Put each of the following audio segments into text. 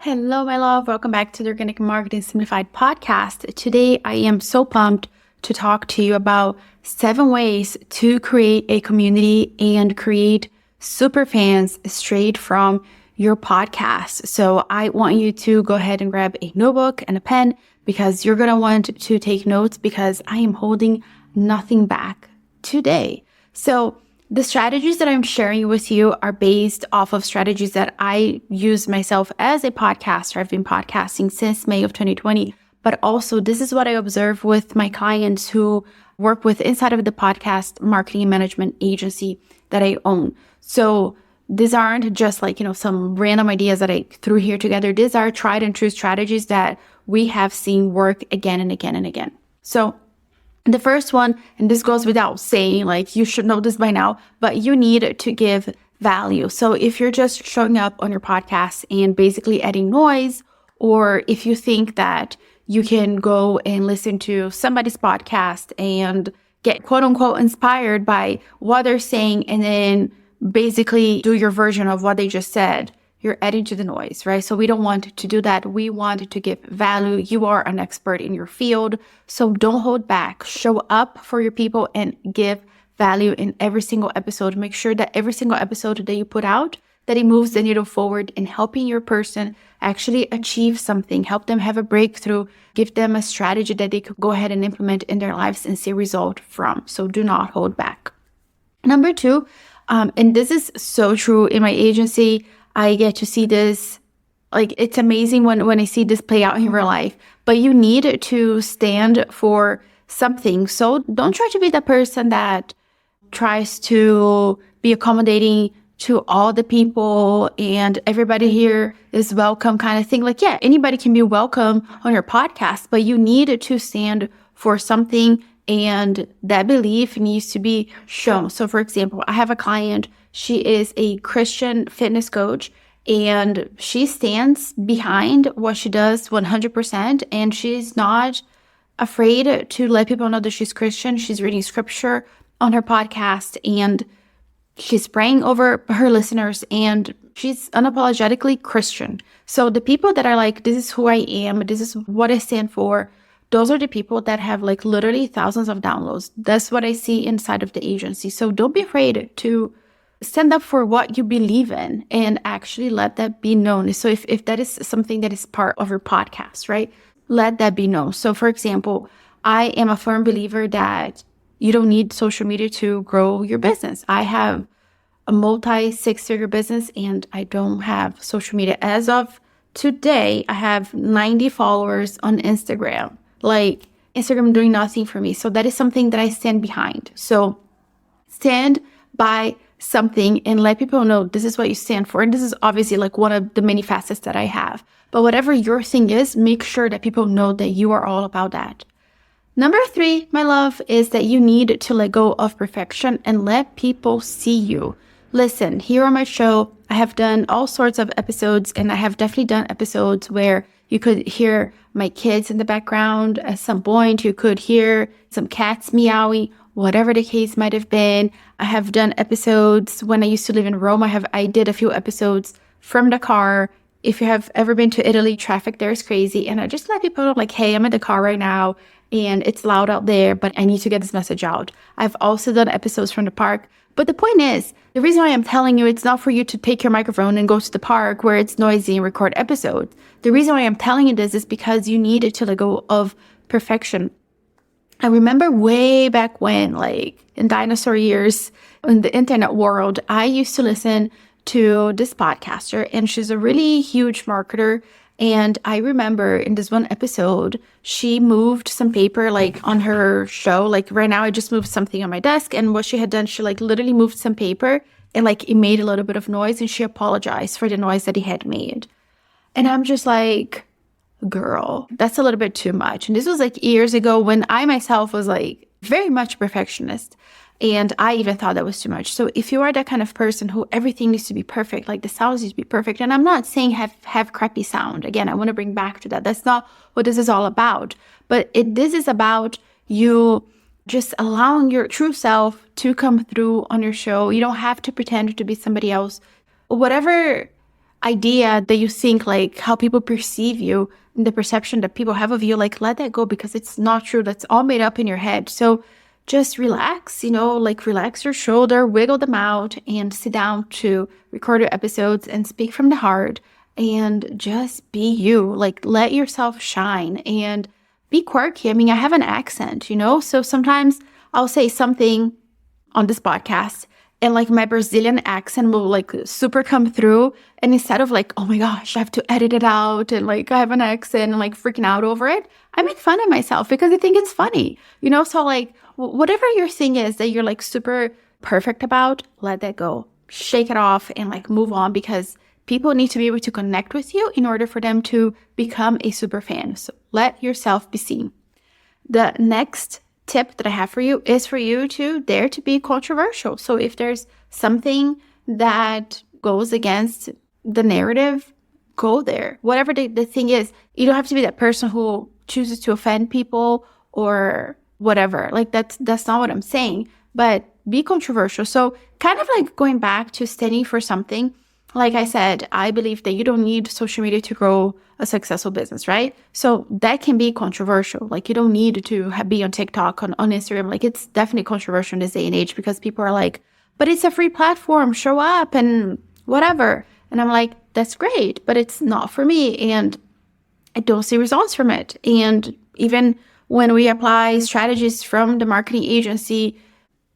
Hello, my love. Welcome back to the Organic Marketing Simplified podcast. Today, I am so pumped to talk to you about 7 ways to create a community and create super fans straight from your podcast. So I want you to go ahead and grab a notebook and a pen because you're going to want to take notes because I am holding nothing back today. So the strategies that I'm sharing with you are based off of strategies that I use myself as a podcaster. I've been podcasting since May of 2020, but also this is what I observe with my clients who work with inside of the podcast marketing and management agency that I own. So these aren't just some random ideas that I threw here together. These are tried and true strategies that we have seen work again and again and again. So the first one, and this goes without saying, you should know this by now, but you need to give value. So if you're just showing up on your podcast and basically adding noise, or if you think that you can go and listen to somebody's podcast and get quote unquote inspired by what they're saying and then basically do your version of what they just said, you're adding to the noise, right? So we don't want to do that. We want to give value. You are an expert in your field, so don't hold back. Show up for your people and give value in every single episode. Make sure that every single episode that you put out, that it moves the needle forward in helping your person actually achieve something, help them have a breakthrough, give them a strategy that they could go ahead and implement in their lives and see result from. So do not hold back. Number 2, and this is so true in my agency, I get to see this, it's amazing when I see this play out in real life, but you need to stand for something. So don't try to be the person that tries to be accommodating to all the people and everybody here is welcome kind of thing. Anybody can be welcome on your podcast, but you need to stand for something and that belief needs to be shown. So for example, I have a client. She is a Christian fitness coach and she stands behind what she does 100%. And she's not afraid to let people know that she's Christian. She's reading scripture on her podcast and she's praying over her listeners and she's unapologetically Christian. So the people that are like, this is who I am, this is what I stand for, those are the people that have literally thousands of downloads. That's what I see inside of the agency. So don't be afraid to stand up for what you believe in and actually let that be known. So if that is something that is part of your podcast, right? Let that be known. So for example, I am a firm believer that you don't need social media to grow your business. I have a multi-6-figure business and I don't have social media. As of today, I have 90 followers on Instagram. Instagram doing nothing for me. So that is something that I stand behind. So stand by something and let people know this is what you stand for. And this is obviously one of the many facets that I have. But whatever your thing is, make sure that people know that you are all about that. Number 3, my love, is that you need to let go of perfection and let people see you. Listen, here on my show, I have done all sorts of episodes and I have definitely done episodes where you could hear my kids in the background. At some point, you could hear some cats meowing, whatever the case might have been. I have done episodes when I used to live in Rome. I did a few episodes from the car. If you have ever been to Italy, traffic there is crazy. And I just let people know hey, I'm in the car right now and it's loud out there, but I need to get this message out. I've also done episodes from the park. But the point is, the reason why I'm telling you it's not for you to take your microphone and go to the park where it's noisy and record episodes. The reason why I'm telling you this is because you need to let go of perfection. I remember way back when, in dinosaur years, in the internet world, I used to listen to this podcaster and she's a really huge marketer. And I remember in this one episode, she moved some paper on her show. Right now, I just moved something on my desk. And what she had done, she literally moved some paper and it made a little bit of noise. And she apologized for the noise that it had made. And I'm just girl, that's a little bit too much. And this was years ago when I myself was very much perfectionist. And I even thought that was too much. So if you are that kind of person who everything needs to be perfect, the sounds needs to be perfect. And I'm not saying have crappy sound. Again, I want to bring back to that. That's not what this is all about. But this is about you just allowing your true self to come through on your show. You don't have to pretend to be somebody else. Whatever idea that you think, like how people perceive you, the perception that people have of you, like let that go because it's not true. That's all made up in your head. So just relax, like relax your shoulder, wiggle them out, and sit down to record your episodes and speak from the heart and just be you. Like let yourself shine and be quirky. I mean, I have an accent, so sometimes I'll say something on this podcast and like my Brazilian accent will like super come through. And instead of like, oh my gosh, I have to edit it out and like I have an accent and like freaking out over it, I make fun of myself because I think it's funny, So like whatever your thing is that you're like super perfect about, let that go, shake it off and like move on, because people need to be able to connect with you in order for them to become a super fan. So let yourself be seen. The next tip that I have for you is for you to dare to be controversial. So if there's something that goes against the narrative, go there. Whatever the thing is, you don't have to be that person who chooses to offend people or whatever. Like that's not what I'm saying, but be controversial. So kind of like going back to standing for something. Like I said, I believe that you don't need social media to grow a successful business, right? So that can be controversial. Like you don't need to be on TikTok, on Instagram. Like it's definitely controversial in this day and age because people are like, but it's a free platform, show up and whatever. And I'm like, that's great, but it's not for me. And I don't see results from it. And even when we apply strategies from the marketing agency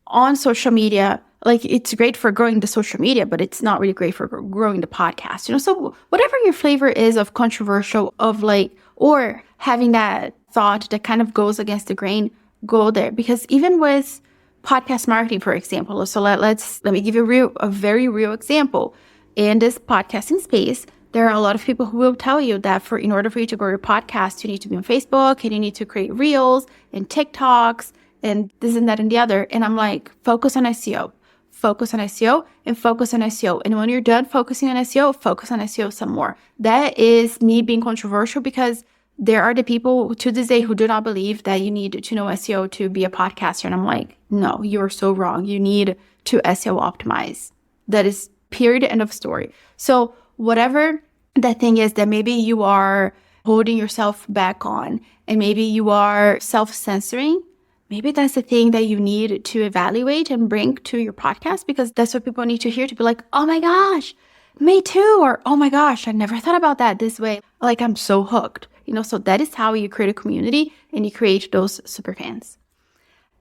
on social media, like it's great for growing the social media, but it's not really great for growing the podcast, So whatever your flavor is of controversial, of like, or having that thought that kind of goes against the grain, go there. Because even with podcast marketing, for example, so let me give you a very real example. In this podcasting space, there are a lot of people who will tell you that in order for you to grow your podcast, you need to be on Facebook and you need to create reels and TikToks and this and that and the other. And I'm like, focus on SEO. Focus on SEO and focus on SEO. And when you're done focusing on SEO, focus on SEO some more. That is me being controversial because there are the people to this day who do not believe that you need to know SEO to be a podcaster. And I'm like, no, you are so wrong. You need to SEO optimize. That is period, end of story. So whatever that thing is that maybe you are holding yourself back on and maybe you are self-censoring, maybe that's the thing that you need to evaluate and bring to your podcast, because that's what people need to hear, to be like, oh my gosh, me too. Or, oh my gosh, I never thought about that this way. Like, I'm so hooked. So that is how you create a community and you create those super fans.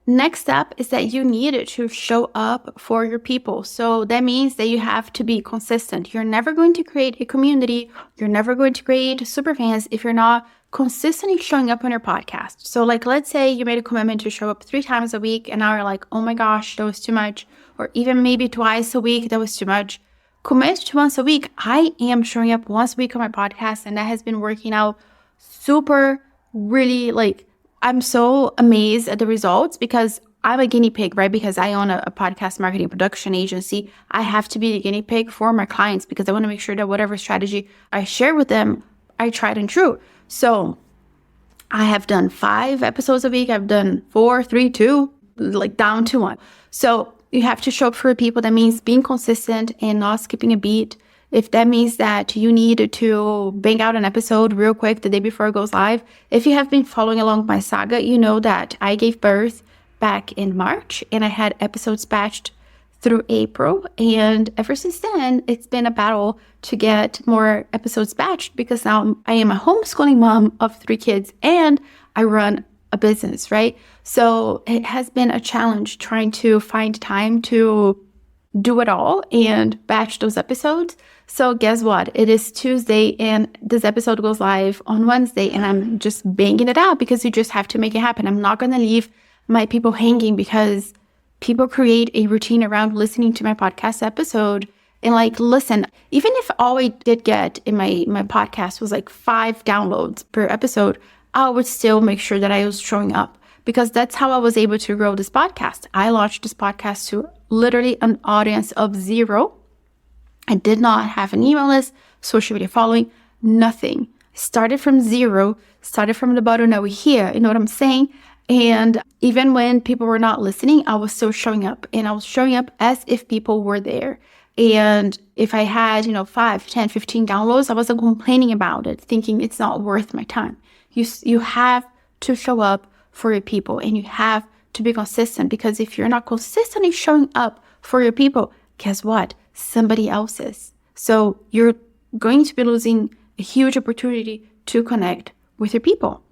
Next up is that you need to show up for your people. So that means that you have to be consistent. You're never going to create a community. You're never going to create super fans if you're not consistently showing up on your podcast. So like, let's say you made a commitment to show up 3 times a week and now you're like, oh my gosh, that was too much. Or even maybe twice a week, that was too much. Commit to once a week. I am showing up once a week on my podcast and that has been working out super, really, like, I'm so amazed at the results because I'm a guinea pig, right? Because I own a podcast marketing production agency. I have to be the guinea pig for my clients because I want to make sure that whatever strategy I share with them, I tried and true. So I have done 5 episodes a week. I've done 4, 3, 2, like down to 1. So you have to show up for people. That means being consistent and not skipping a beat. If that means that you need to bang out an episode real quick the day before it goes live. If you have been following along my saga, you know that I gave birth back in March and I had episodes batched through April. And ever since then, it's been a battle to get more episodes batched because now I am a homeschooling mom of 3 kids and I run a business, right? So it has been a challenge trying to find time to do it all and batch those episodes. So guess what? It is Tuesday and this episode goes live on Wednesday and I'm just banging it out because you just have to make it happen. I'm not going to leave my people hanging because people create a routine around listening to my podcast episode. And like, listen, even if all I did get in my podcast was like 5 downloads per episode, I would still make sure that I was showing up because that's how I was able to grow this podcast. I launched this podcast to literally an audience of 0. I did not have an email list, social media following, nothing. Started from 0, started from the bottom, now we're here, you know what I'm saying? And even when people were not listening, I was still showing up and I was showing up as if people were there. And if I had, 5, 10, 15 downloads, I wasn't complaining about it, thinking it's not worth my time. You have to show up for your people, and you have to be consistent, because if you're not consistently showing up for your people, guess what? Somebody else is. So you're going to be losing a huge opportunity to connect with your people.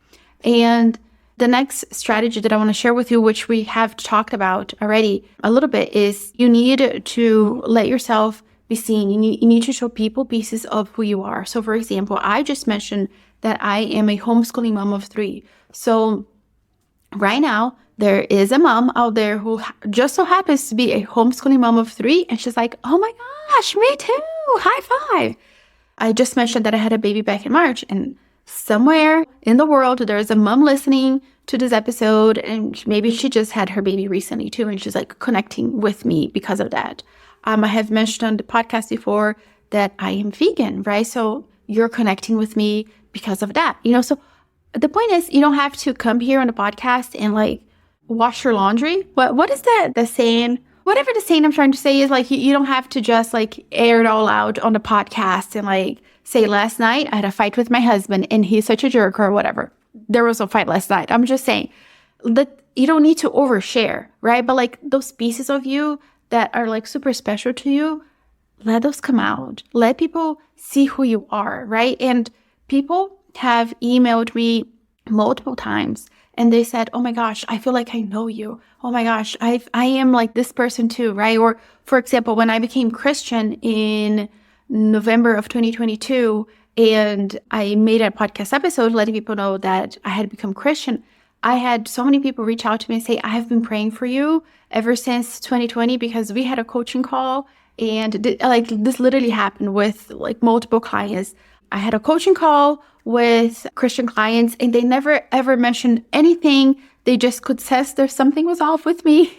And the next strategy that I want to share with you, which we have talked about already a little bit, is you need to let yourself be seen. You need to show people pieces of who you are. So for example, I just mentioned that I am a homeschooling mom of 3. So right now, there is a mom out there who just so happens to be a homeschooling mom of 3. And she's like, oh my gosh, me too. High five. I just mentioned that I had a baby back in March, and somewhere in the world, there's a mom listening to this episode, and maybe she just had her baby recently too, and she's like connecting with me because of that. I have mentioned on the podcast before that I am vegan, right? So you're connecting with me because of that, so the point is, you don't have to come here on the podcast and like wash your laundry. What is that? The saying, whatever the saying I'm trying to say is, like, you don't have to just like air it all out on the podcast and like say, last night I had a fight with my husband and he's such a jerk, or whatever. There was a fight last night. I'm just saying that you don't need to overshare, right? But like those pieces of you that are like super special to you, let those come out. Let people see who you are, right? And people have emailed me multiple times, and they said, oh my gosh, I feel like I know you. Oh my gosh, I am like this person too, right? Or for example, when I became Christian in November of 2022, and I made a podcast episode letting people know that I had become Christian, I had so many people reach out to me and say, I have been praying for you ever since 2020, because we had a coaching call, and this literally happened with like multiple clients. I had a coaching call with Christian clients, and they never ever mentioned anything. They just could sense there's something was off with me.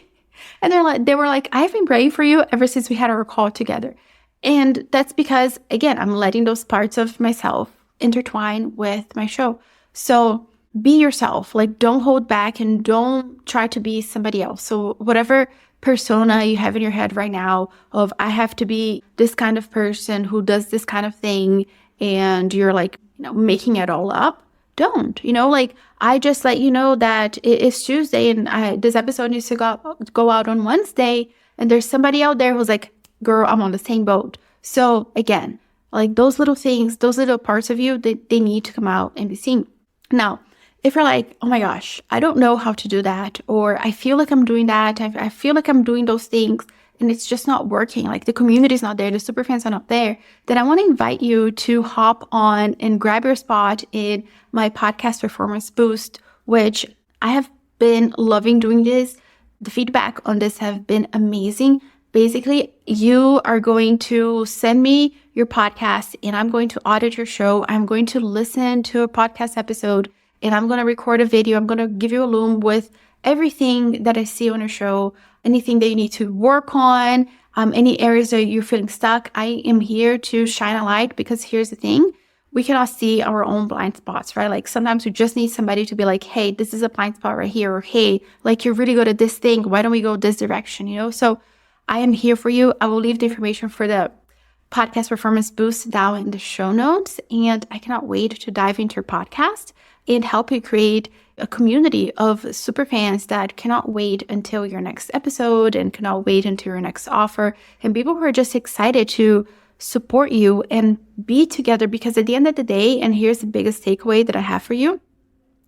And they were like, I've been praying for you ever since we had our call together. And that's because, again, I'm letting those parts of myself intertwine with my show. So be yourself, like don't hold back and don't try to be somebody else. So whatever persona you have in your head right now of, I have to be this kind of person who does this kind of thing, and you're like, making it all up, don't, like I just let you know that it's Tuesday and this episode needs to go out on Wednesday, and there's somebody out there who's like, girl, I'm on the same boat. So again, like those little things, those little parts of you, they need to come out and be seen. Now, if you're like, oh my gosh, I don't know how to do that, or I feel like I'm doing that, I feel like I'm doing those things, and it's just not working, like the community is not there, the superfans are not there, then I want to invite you to hop on and grab your spot in my podcast performance boost, which I have been loving doing this. The feedback on this have been amazing. Basically, you are going to send me your podcast, and I'm going to audit your show. I'm going to listen to a podcast episode, and I'm going to record a video. I'm going to give you a loom with everything that I see on your show, anything that you need to work on, any areas that you're feeling stuck. I am here to shine a light, because here's the thing. We cannot see our own blind spots, right? Like sometimes we just need somebody to be like, hey, this is a blind spot right here. Or hey, like you're really good at this thing. Why don't we go this direction, So I am here for you. I will leave the information for the podcast performance boost down in the show notes. And I cannot wait to dive into your podcast and help you create a community of superfans that cannot wait until your next episode and cannot wait until your next offer, and people who are just excited to support you and be together. Because at the end of the day, and here's the biggest takeaway that I have for you,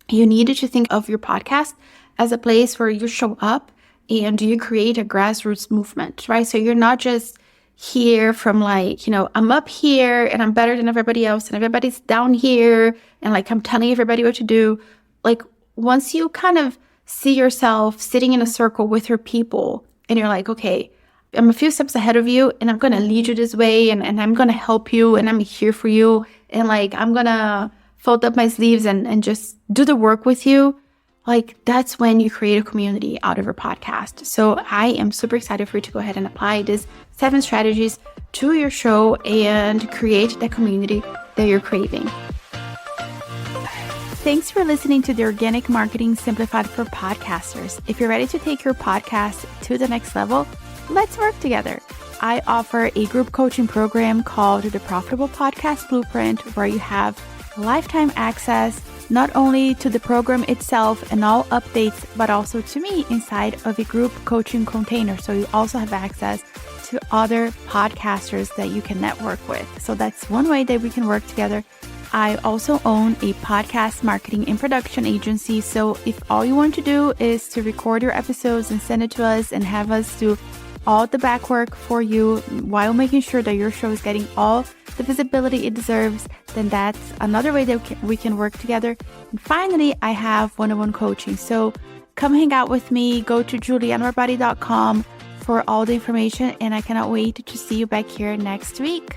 you needed to think of your podcast as a place where you show up and you create a grassroots movement, right? So you're not just here from like, I'm up here and I'm better than everybody else and everybody's down here and like I'm telling everybody what to do. Like once you kind of see yourself sitting in a circle with your people and you're like, okay, I'm a few steps ahead of you and I'm going to lead you this way and I'm going to help you and I'm here for you and like I'm going to fold up my sleeves and just do the work with you. Like that's when you create a community out of your podcast. So I am super excited for you to go ahead and apply these 7 strategies to your show and create that community that you're craving. Thanks for listening to the Organic Marketing Simplified for Podcasters. If you're ready to take your podcast to the next level, let's work together. I offer a group coaching program called the Profitable Podcast Blueprint, where you have lifetime access not only to the program itself and all updates, but also to me inside of a group coaching container. So you also have access to other podcasters that you can network with. So that's one way that we can work together. I also own a podcast marketing and production agency. So if all you want to do is to record your episodes and send it to us and have us do all the back work for you while making sure that your show is getting all the visibility it deserves, then that's another way that we can work together. And finally, I have one-on-one coaching. So come hang out with me. Go to julianamarbody.com for all the information, and I cannot wait to see you back here next week.